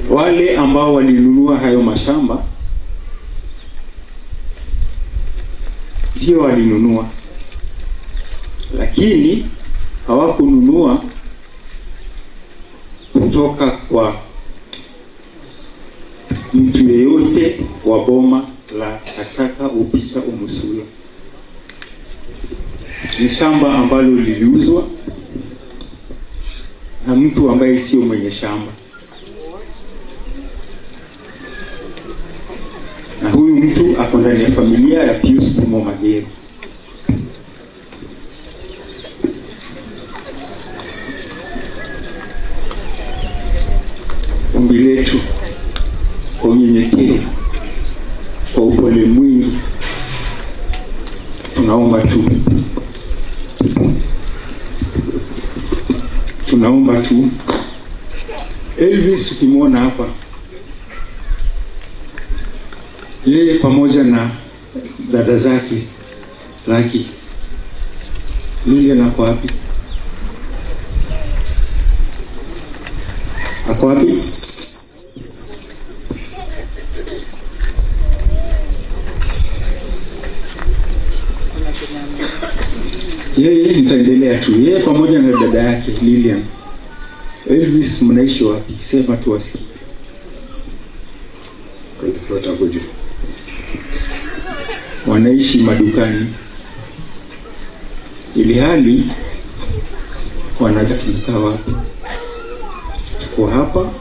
wale ambao walinunua hayo mashamba ndio walinunua, lakini hawakununua kutoka kwa mtu yeyote wa boma la Kataka Upicha Umusula. Ni shamba ambalo liliuzwa na mtu ambaye sio mwenye shamba, na huyu mtu ako ndani ya familia ya Pius Kumo Magere. Ombi letu kwa unyenyekevu, kwa upole mwingi, tunaomba tu Elvis, ukimwona hapa, yeye pamoja na dada zake Lucky, Lilian ako wapi? Ako wapi? Yeye nitaendelea tu, yeye pamoja na dada yake Lilian. Elvis, mnaishi wapi? Sema tu wasikie. Wanaishi madukani, ili hali wanataka wapi? Tuko hapa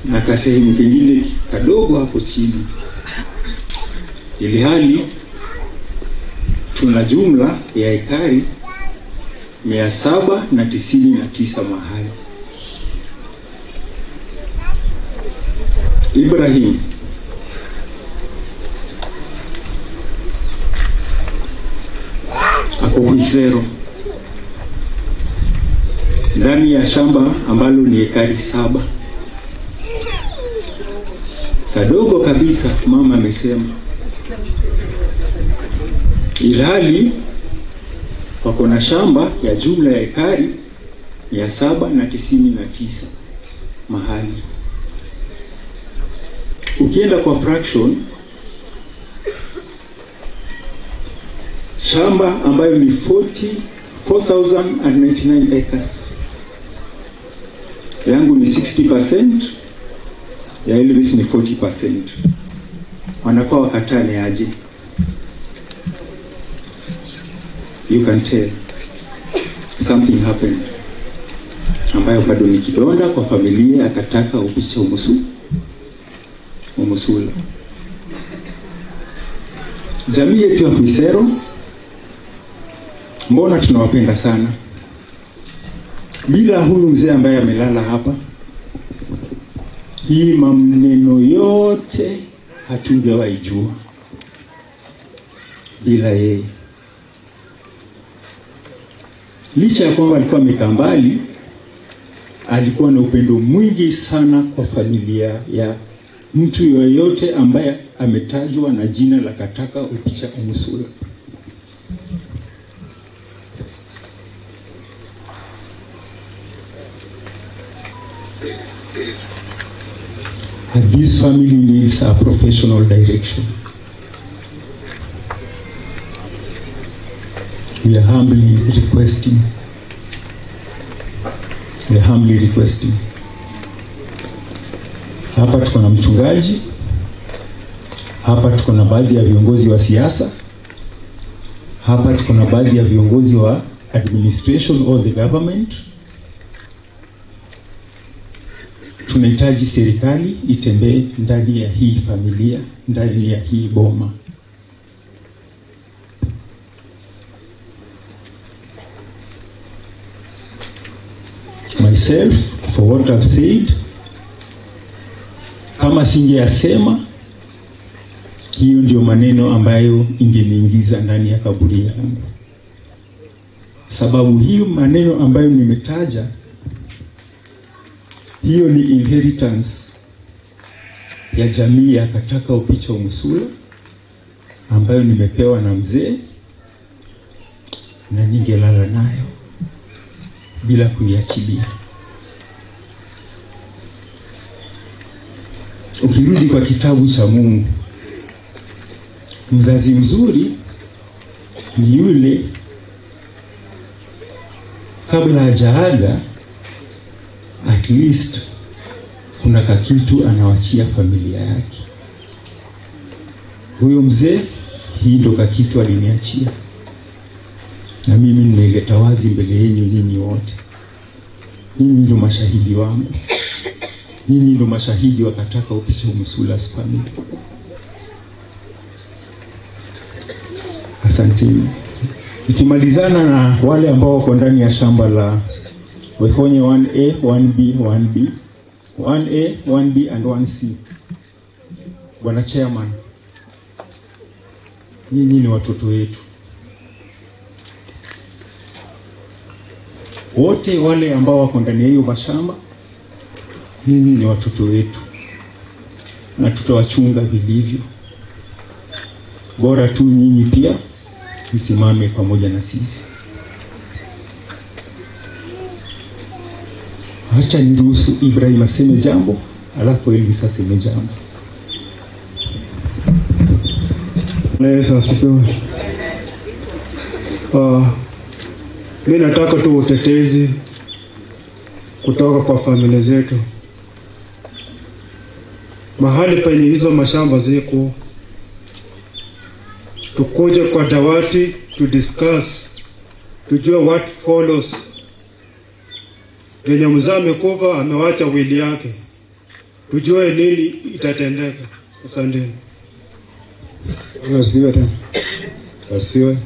na kasehemu kingine kadogo hapo chini, ili hali tuna jumla ya ekari 799 mahali. Ibrahim, ako Kisero ndani ya shamba ambalo ni ekari 7, kadogo kabisa, mama amesema, ilhali wako na shamba ya jumla ya ekari 799 mahali. Ukienda kwa fraction, shamba ambayo ni 4,099 acres, yangu ni 60%, ya Elvis ni 40%. Wanakuwa wakatane aje? You can tell something happened ambayo bado ni kidonda kwa familia ya Kataka Upicha Umusula. Jamii yetu ya Kisero, mbona tunawapenda sana. Bila huyu mzee ambaye amelala hapa, hii maneno yote hatungewahi jua. Bila yeye, licha ya kwamba alikuwa amekaa mbali, alikuwa na upendo mwingi sana kwa familia ya mtu yoyote ambaye ametajwa na jina la Kataka Upicha Umusula. And this family needs a professional direction. We are humbly requesting. Hapa tuko na mchungaji, hapa tuko na baadhi ya viongozi wa siasa, hapa tuko na baadhi ya viongozi wa administration or the government. Tunahitaji serikali itembee ndani ya hii familia, ndani ya hii boma. Myself, for what I've said, kama singeyasema, hiyo ndio maneno ambayo ingeniingiza ndani ya kaburi yangu. Sababu hiyo maneno ambayo nimetaja, hiyo ni inheritance ya jamii ya Kataka Upicha Umusula ambayo nimepewa na mzee, na ningelala nayo bila kuiachilia. ukirudi kwa kitabu cha Mungu, mzazi mzuri ni yule kabla hajaaga at least kuna kakitu anawachia familia yake. Huyo mzee, hii ndo kakitu aliniachia, na mimi nimeleta wazi mbele yenu nyinyi wote. Nyinyi ndo mashahidi wangu, nyinyi ndo mashahidi wa Kataka Upicho Musulas family. Asanteni. Nikimalizana na wale ambao wako ndani ya shamba la Wefonye 1A, 1B, 1B, 1A, 1B and 1C. Bwana Chairman, nyinyi ni watoto wetu. Wote wale ambao wako ndani ya hiyo mashamba, nyinyi ni watoto wetu, na tutawachunga vilivyo. Bora tu nyinyi pia msimame pamoja na sisi. Acha niruhusu Ibrahim aseme jambo, alafu Elvis aseme jambo. Yesu asifiwe. Mimi nataka tu utetezi kutoka kwa familia zetu. Mahali penye hizo mashamba ziko, tukuje kwa dawati to discuss, tujue what follows. Venye mzee amekufa amewacha wili yake, tujue nini itatendeka. Asanteni. Asifiwe tena. Asifiwe.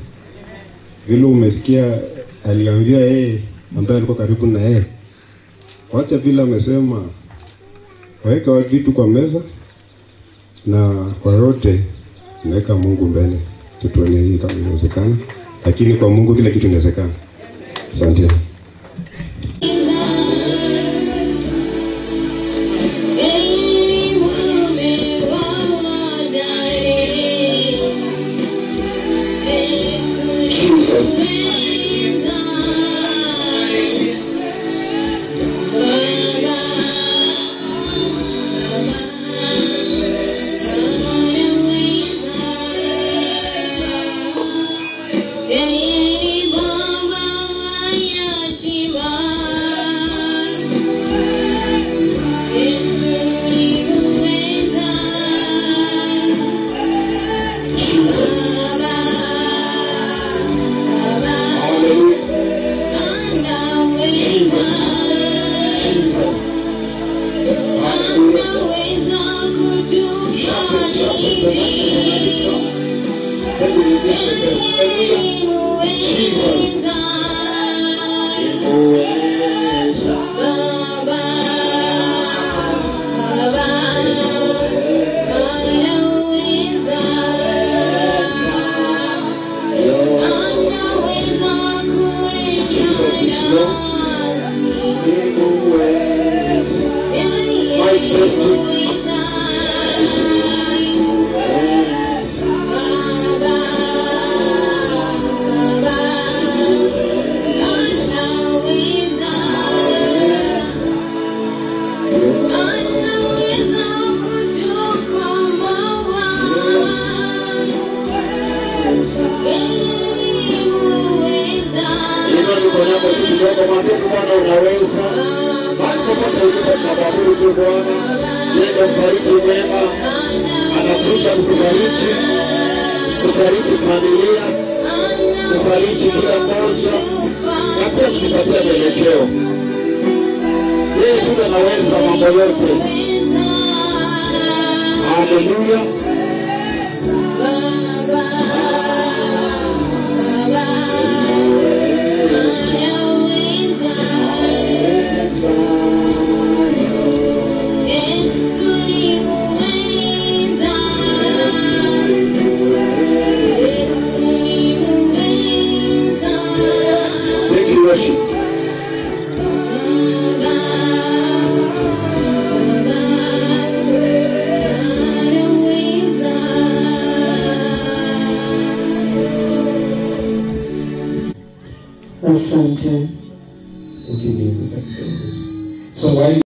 Vile umesikia aliambia yeye ambaye alikuwa karibu na yeye, wacha vile amesema waweka vitu kwa meza, na kwa yote naweka Mungu mbele. Tutuone hii kama inawezekana, lakini kwa Mungu kila kitu inawezekana. Asante. kufariji familia, kufariji kila mmoja, na pia kujipatia mwelekeo. Yeye tu anaweza mambo yote. Haleluya.